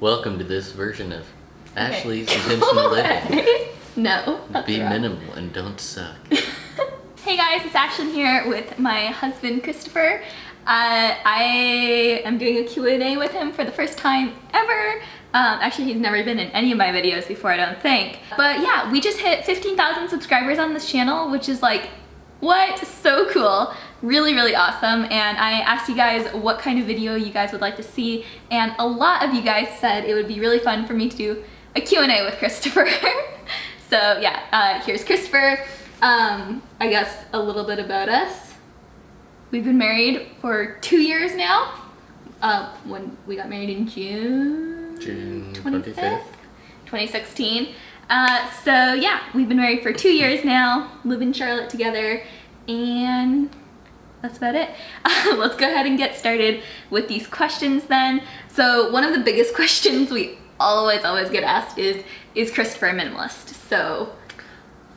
Welcome to this version of Okay. Ashley's intentional living. No. Be wrong. minimal and don't suck. Hey guys, it's Ashlynne here with my husband Christopher. I am doing a Q&A with him for the first time ever. Actually, he's never been in any of my videos before, I don't think. But yeah, we just hit 15,000 subscribers on this channel, which is like, what? So cool. Really, really awesome. And I asked you guys what kind of video you guys would like to see, and a lot of you guys said it would be really fun for me to do a Q&A with Christopher. So yeah, here's Christopher. I guess a little bit about us. We've been married for 2 years now. When we got married in June 25th, 2016. So yeah, we've been married for 2 years now, live in Charlotte together, and that's about it. Let's go ahead and get started with these questions then. So one of the biggest questions we always get asked is Christopher a minimalist? So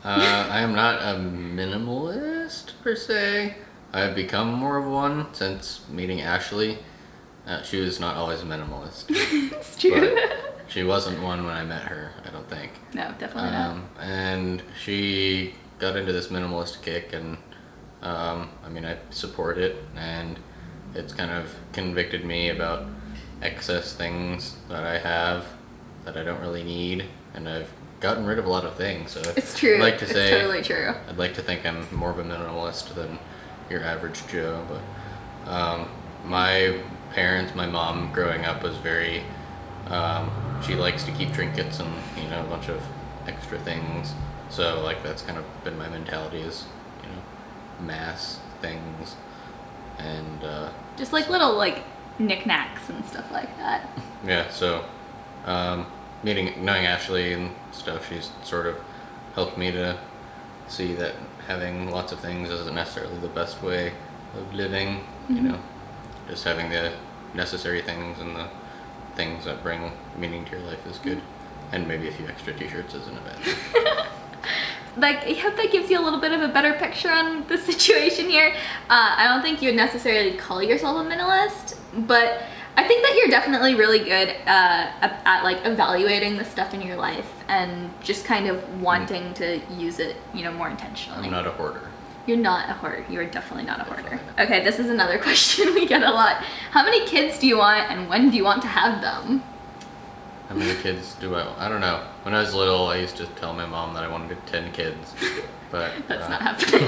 I am not a minimalist per se. I've become more of one since meeting Ashley. She was not always a minimalist. it's true. But she wasn't one when I met her, I don't think. No, definitely not. And she got into this minimalist kick, and I mean, I support it, and it's kind of convicted me about excess things that I have that I don't really need, and I've gotten rid of a lot of things. So It's true. I'd like to it's say, totally true. I'd like to think I'm more of a minimalist than your average Joe, but my parents, my mom growing up was very, she likes to keep trinkets and, you know, a bunch of extra things. So like that's kind of been my mentality, is, you know, mass things and Just like little like knickknacks and stuff like that. yeah, so knowing Ashley and stuff, she's sort of helped me to see that having lots of things isn't necessarily the best way of living. You know, just having the necessary things and the things that bring meaning to your life is good, and maybe a few extra t-shirts isn't a bad thing. Like, I hope that gives you a little bit of a better picture on the situation here. I don't think you would necessarily call yourself a minimalist, but I think that you're definitely really good at like evaluating the stuff in your life and just kind of wanting to use it, you know, more intentionally. I'm not a hoarder. You're not a hoarder. You are definitely not a hoarder. Okay, this is another question we get a lot. How many kids do you want, and when do you want to have them? How many kids do I don't know. When I was little, I used to tell my mom that I wanted 10 kids, but That's not happening.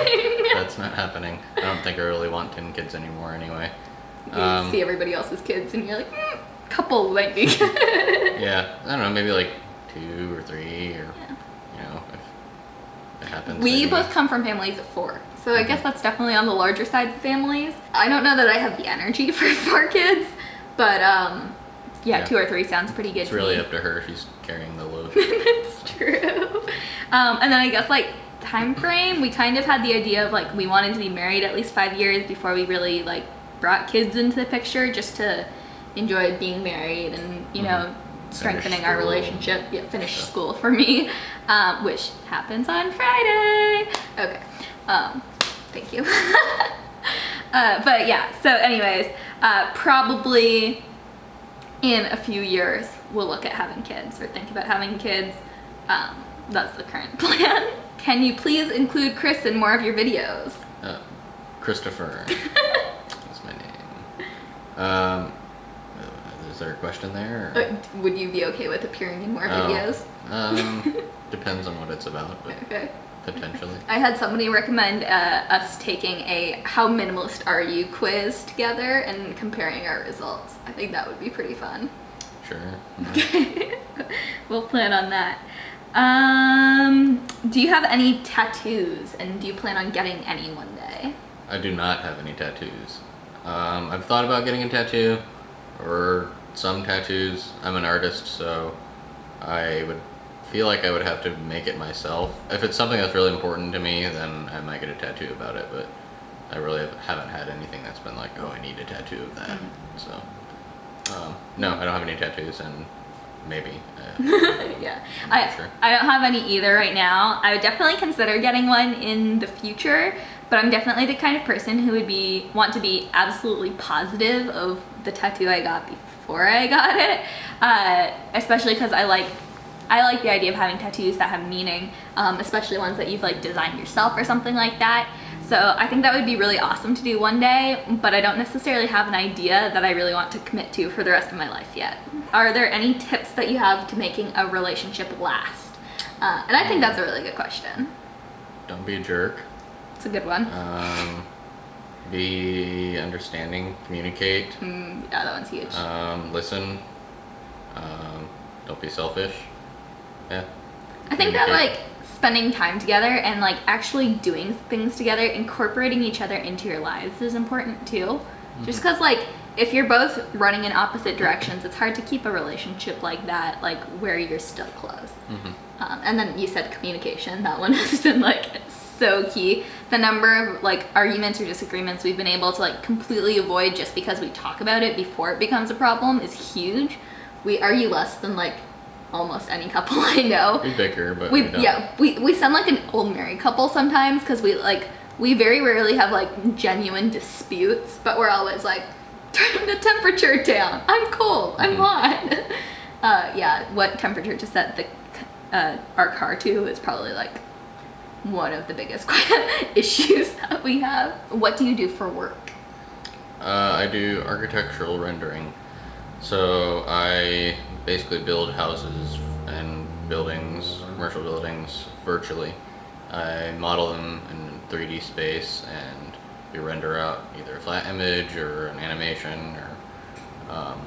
that's not happening. I don't think I really want 10 kids anymore anyway. You see everybody else's kids and you're like, couple might be good. Yeah, I don't know, maybe like 2 or 3, or, you know, if it happens. We maybe. both come from families of 4, so I guess that's definitely on the larger side of families. I don't know that I have the energy for 4 kids, but yeah, 2 or 3 sounds pretty good It's to really me. up to her. She's carrying the load. That's true. And then I guess like time frame, we kind of had the idea of like we wanted to be married at least 5 years before we really like brought kids into the picture, just to enjoy being married and, you know, strengthening our relationship. Yeah, finish school for me, which happens on Friday. Okay, thank you. But yeah, so anyways, probably in a few years we'll look at having kids or think about having kids. That's the current plan. Can you please include Chris in more of your videos? Christopher. That's my name. Is there a question there? Or? Would you be okay with appearing in more videos? Depends on what it's about, but Okay. potentially. I had somebody recommend us taking a "How minimalist are you?" quiz together and comparing our results. I think that would be pretty fun. Sure. We'll plan on that. Do you have any tattoos, and do you plan on getting any one day? I do not have any tattoos. I've thought about getting a tattoo, or some tattoos. I'm an artist, so I would feel like I would have to make it myself. If it's something that's really important to me, then I might get a tattoo about it, but I really haven't had anything that's been like, oh, I need a tattoo of that. So, no, I don't have any tattoos, and maybe. Yeah, Sure. I don't have any either right now. I would definitely consider getting one in the future, but I'm definitely the kind of person who would want to be absolutely positive of the tattoo I got before I got it, especially because I like the idea of having tattoos that have meaning, especially ones that you've like designed yourself or something like that. So I think that would be really awesome to do one day, but I don't necessarily have an idea that I really want to commit to for the rest of my life yet. Are there any tips that you have to making a relationship last? And I think that's a really good question. Don't be a jerk. It's a good one. Be understanding, communicate. Yeah, that one's huge. Listen. Don't be selfish. Yeah. I think that like spending time together and like actually doing things together, incorporating each other into your lives is important too. Just because like if you're both running in opposite directions, it's hard to keep a relationship like that, like where you're still close. And then you said communication. That one has been like so key. The number of like arguments or disagreements we've been able to like completely avoid just because we talk about it before it becomes a problem is huge. We argue less than like almost any couple I know. We bicker, but we don't. Yeah, we sound like an old married couple sometimes because we very rarely have like genuine disputes, but we're always like, turn the temperature down. I'm cold. I'm hot. Yeah, what temperature to set our car to is probably like one of the biggest issues that we have. What do you do for work? I do architectural rendering. So I basically build houses and buildings, commercial buildings, virtually. I model them in 3D space and we render out either a flat image or an animation or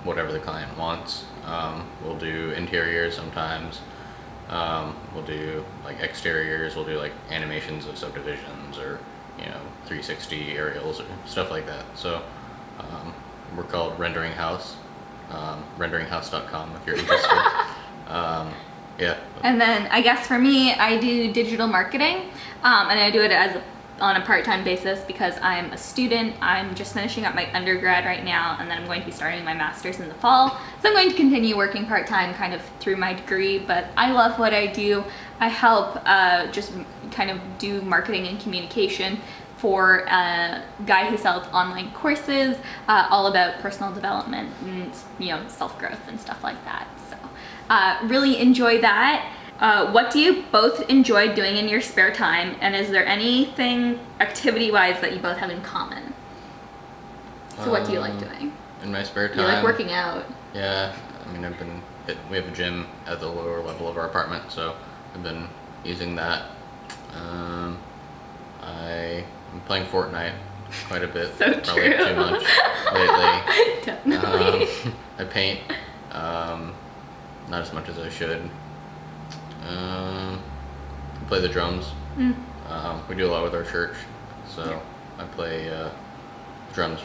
whatever the client wants. We'll do interiors sometimes. We'll do like exteriors. We'll do like animations of subdivisions or 360 aerials or stuff like that. So we're called Rendering House. Renderinghouse.com if you're interested. Yeah. And then I guess for me, I do digital marketing, and I do it on a part-time basis because I'm a student. I'm just finishing up my undergrad right now, and then I'm going to be starting my master's in the fall. So I'm going to continue working part-time kind of through my degree, but I love what I do. I help just kind of do marketing and communication for a guy who sells online courses all about personal development and self-growth and stuff like that. So really enjoy that. What do you both enjoy doing in your spare time, and is there anything activity-wise that you both have in common? So what do you like doing? In my spare time? You like working out. Yeah, I mean we have a gym at the lower level of our apartment, so I've been using that. I'm playing Fortnite quite a bit. So probably true. Too much lately. Definitely. I paint, not as much as I should. I play the drums. We do a lot with our church, so I play drums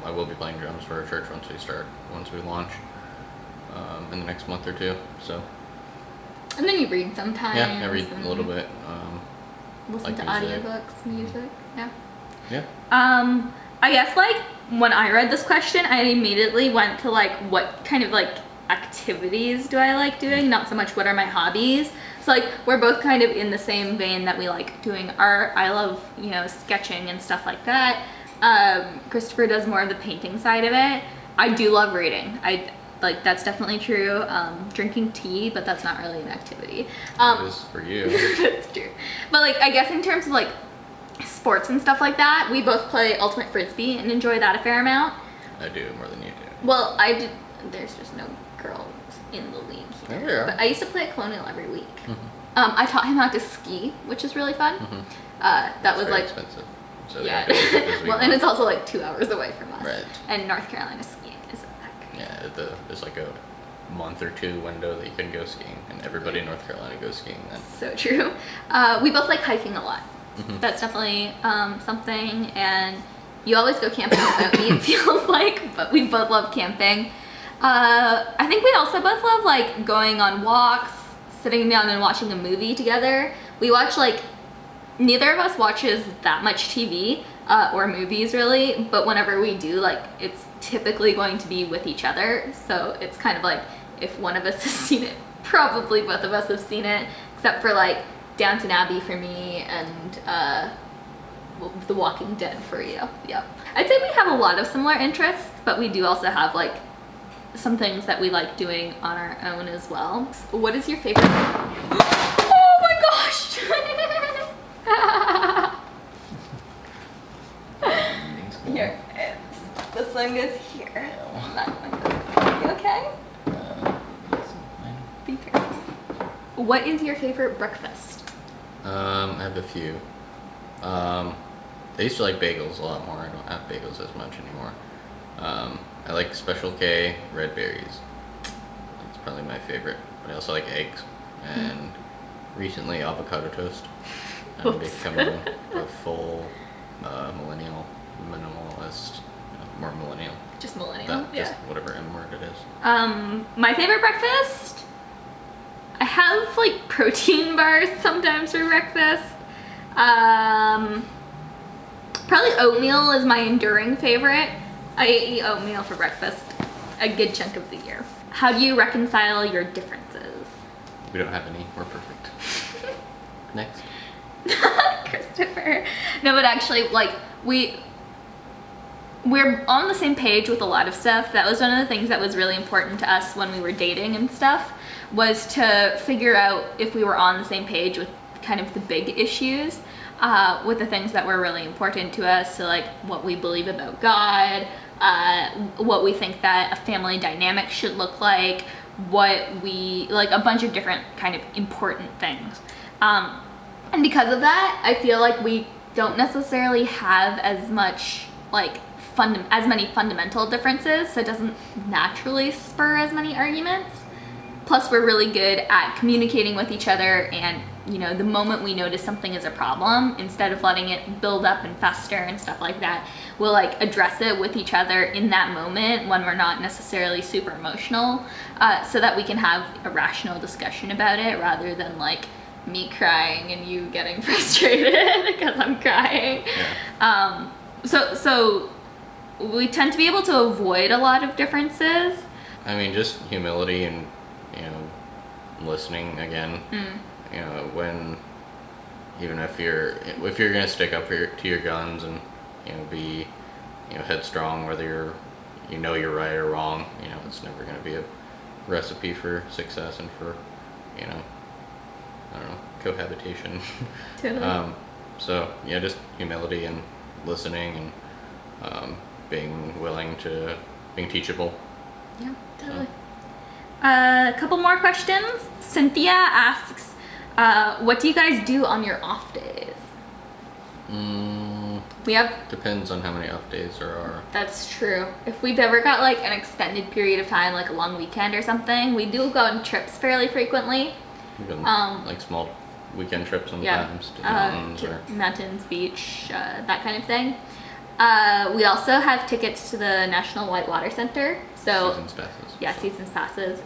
I will be playing drums for our church once we launch in the next month or two. So. And then you read sometimes. Yeah, I read a little bit. Listen to audiobooks, music. Yeah. Yeah. I guess like when I read this question, I immediately went to like what kind of like activities do I like doing, not so much what are my hobbies. So like we're both kind of in the same vein that we like doing art. I love sketching and stuff like that. Christopher does more of the painting side of it. I do love reading. That's definitely true. Drinking tea, but that's not really an activity. It is for you. That's true. But like I guess in terms of like sports and stuff like that, we both play ultimate frisbee and enjoy that a fair amount. I do more than you do. Well, there's just no girls in the league here. Oh, yeah. But I used to play at Colonial every week. I taught him how to ski, which is really fun. That was like expensive. So yeah. Well, and it's also like 2 hours away from us. Right. And North Carolina skiing isn't that great. Yeah, there's like a month or two window that you can go skiing, and everybody in North Carolina goes skiing then. So true. We both like hiking a lot. That's definitely something, and you always go camping without me, it feels like, but we both love camping. I think we also both love like going on walks, sitting down and watching a movie together. We watch neither of us watches that much TV or movies really, but whenever we do, like it's typically going to be with each other. So it's kind of like if one of us has seen it, probably both of us have seen it, except for like Downton Abbey for me and The Walking Dead for you. Yep. I'd say we have a lot of similar interests, but we do also have like some things that we like doing on our own as well. What is your favorite? Oh my gosh! Here, this one goes here. That one goes. You okay? Be careful. What is your favorite breakfast? I have a few. I used to like bagels a lot more. I don't have bagels as much anymore. I like Special K red berries. That's probably my favorite. But I also like eggs and recently avocado toast. I'm becoming a full millennial, minimalist, more millennial. Just millennial, yeah. Just whatever M word it is. My favorite breakfast? I have like protein bars sometimes for breakfast. Probably oatmeal is my enduring favorite. I eat oatmeal for breakfast a good chunk of the year. How do you reconcile your differences? We don't have any. We're perfect. Next. Christopher. No, but actually, like, we're on the same page with a lot of stuff. That was one of the things that was really important to us when we were dating and stuff, was to figure out if we were on the same page with kind of the big issues, with the things that were really important to us. So like what we believe about God, what we think that a family dynamic should look like, what we, like a bunch of different kind of important things. And because of that, I feel like we don't necessarily have as much like as many fundamental differences, so it doesn't naturally spur as many arguments. Plus we're really good at communicating with each other, and you know, the moment we notice something is a problem, instead of letting it build up and fester and stuff like that, we'll like address it with each other in that moment when we're not necessarily super emotional, so that we can have a rational discussion about it rather than like me crying and you getting frustrated because I'm crying. Yeah. So we tend to be able to avoid a lot of differences. I mean, just humility and, you know, listening again. You know, when, even if you're gonna stick up to your guns and, you know, be, you know, headstrong, whether you're right or wrong, you know, it's never gonna be a recipe for success and for, you know, I don't know, cohabitation. Totally. So yeah, just humility and listening and being teachable. Yeah, totally. A couple more questions. Cynthia asks, what do you guys do on your off days? We have... Depends on how many off days there are. That's true. If we've ever got like an extended period of time, like a long weekend or something, we do go on trips fairly frequently. Even like small weekend trips sometimes to the mountains or mountains, beach, that kind of thing. We also have tickets to the National Whitewater Center. So seasons passes. Yeah, seasons passes.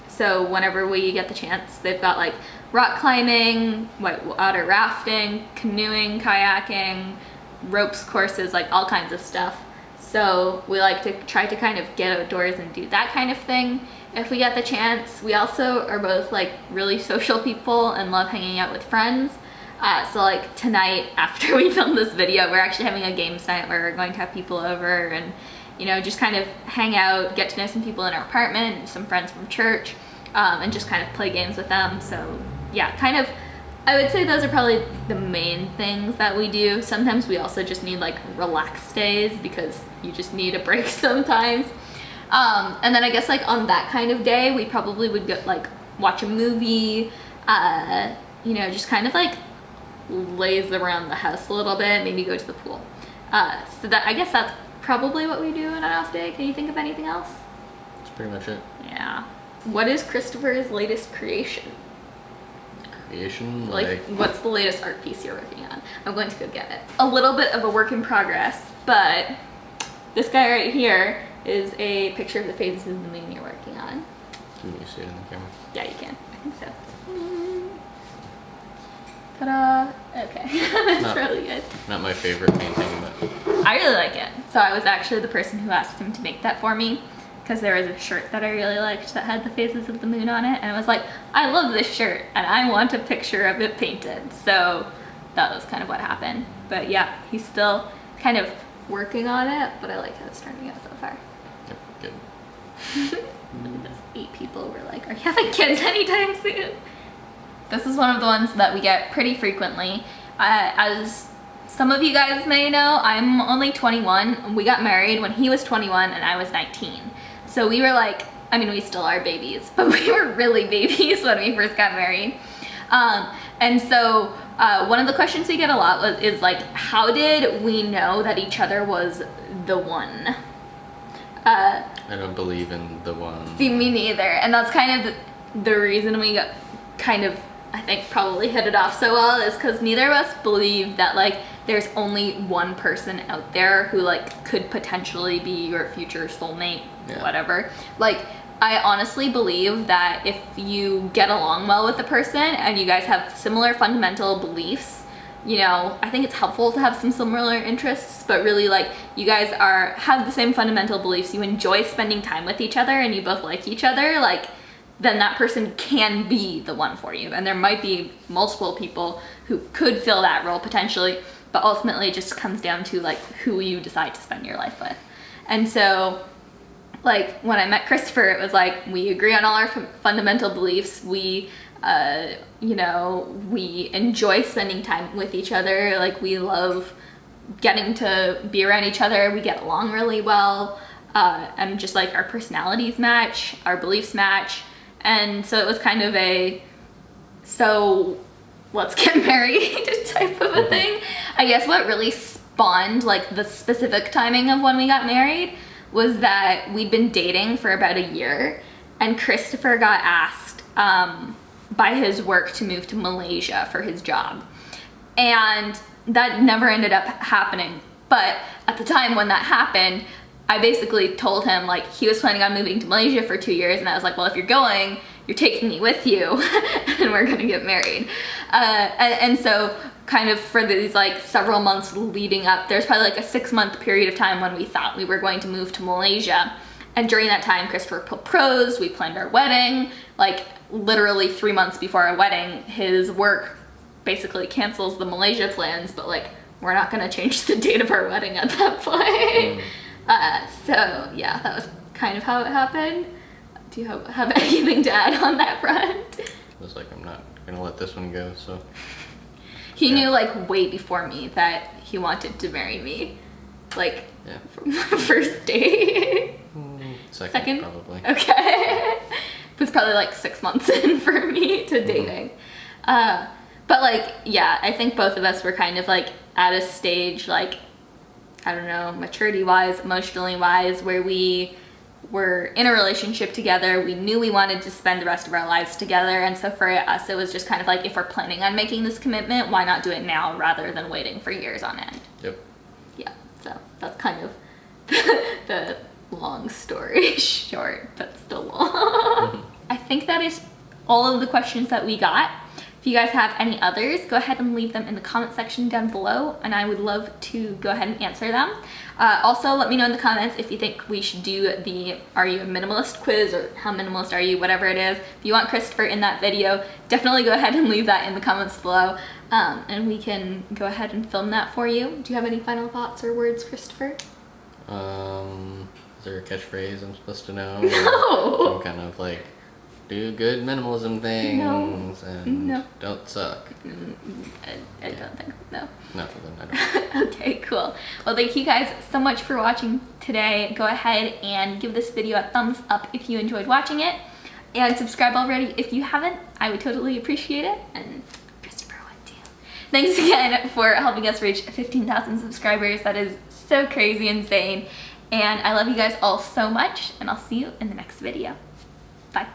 So whenever we get the chance, they've got like rock climbing, whitewater rafting, canoeing, kayaking, ropes courses, like all kinds of stuff. So we like to try to kind of get outdoors and do that kind of thing if we get the chance. We also are both like really social people and love hanging out with friends. So like tonight, after we film this video, we're actually having a games night where we're going to have people over and, you know, just kind of hang out, get to know some people in our apartment, some friends from church, and just kind of play games with them. So yeah, kind of, I would say those are probably the main things that we do. Sometimes we also just need like relaxed days because you just need a break sometimes. And then I guess like on that kind of day, we probably would go like watch a movie, you know, just kind of like laze around the house a little bit, maybe go to the pool. So that, I guess that's probably what we do on an off day. Can you think of anything else? That's pretty much it. Yeah. What is Christopher's latest creation? Creation? Like what's the latest art piece you're working on? I'm going to go get it. A little bit of a work in progress, but this guy right here is a picture of the phases of the moon you're working on. Can you see it in the camera? Yeah, you can. I think so. Ta-da! Okay, that's really good. Not my favorite painting, but I really like it. So I was actually the person who asked him to make that for me because there was a shirt that I really liked that had the phases of the moon on it, and I was like, I love this shirt and I want a picture of it painted. So that was kind of what happened. But yeah, he's still kind of working on it, but I like how it's turning out so far. yep, good. Those 8 people were like, are you having kids anytime soon? This is one of the ones that we get pretty frequently. As some of you guys may know, I'm only 21. We got married when he was 21 and I was 19. So we were like, I mean, we still are babies, but we were really babies when we first got married. And so one of the questions we get a lot is like, how did we know that each other was the one? I don't believe in the one. See, me neither. And that's kind of the reason we got kind of, I think, probably hit it off so well, is because neither of us believe that like there's only one person out there who like could potentially be your future soulmate, whatever. Like, I honestly believe that if you get along well with the person and you guys have similar fundamental beliefs, you know, I think it's helpful to have some similar interests, but really like you guys have the same fundamental beliefs, you enjoy spending time with each other and you both like each other, like then that person can be the one for you. And there might be multiple people who could fill that role potentially, but ultimately it just comes down to like who you decide to spend your life with. And so like when I met Christopher, it was like we agree on all our fundamental beliefs. We you know, we enjoy spending time with each other. Like we love getting to be around each other. We get along really well. And just like our personalities match, our beliefs match. And so it was kind of so let's get married type of a thing. I guess what really spawned like the specific timing of when we got married was that we'd been dating for about a year and Christopher got asked by his work to move to Malaysia for his job. And that never ended up happening. But at the time when that happened, I basically told him like he was planning on moving to Malaysia for 2 years and I was like, well, if you're going, you're taking me with you and we're gonna get married. And so kind of for these like several months leading up, there's probably like a 6-month period of time when we thought we were going to move to Malaysia. And during that time, Christopher proposed, we planned our wedding. Like literally 3 months before our wedding, his work basically cancels the Malaysia plans, but like we're not gonna change the date of our wedding at that point. So yeah, that was kind of how it happened. Do you have anything to add on that front? It was like, I'm not gonna let this one go, so. He knew like way before me that he wanted to marry me. Like from the first date. Second probably. Okay. It was probably like 6 months in for me to dating. But like, yeah, I think both of us were kind of like at a stage, like, I don't know, maturity wise, emotionally wise, where we were in a relationship together. We knew we wanted to spend the rest of our lives together. And so for us, it was just kind of like, if we're planning on making this commitment, why not do it now rather than waiting for years on end? Yep. Yeah, so that's kind of the long story short, but still long. I think that is all of the questions that we got. If you guys have any others, go ahead and leave them in the comment section down below, and I would love to go ahead and answer them. Also, let me know in the comments if you think we should do the Are You a Minimalist quiz, or How Minimalist Are You, whatever it is. If you want Christopher in that video, definitely go ahead and leave that in the comments below, and we can go ahead and film that for you. Do you have any final thoughts or words, Christopher? Is there a catchphrase I'm supposed to know? No! Some kind of like, do good minimalism things and don't suck. I don't think, no. No, then I don't. Okay, cool. Well, thank you guys so much for watching today. Go ahead and give this video a thumbs up if you enjoyed watching it. And subscribe already if you haven't. I would totally appreciate it. And Christopher would too. Thanks again for helping us reach 15,000 subscribers. That is so crazy insane. And I love you guys all so much. And I'll see you in the next video. Bye.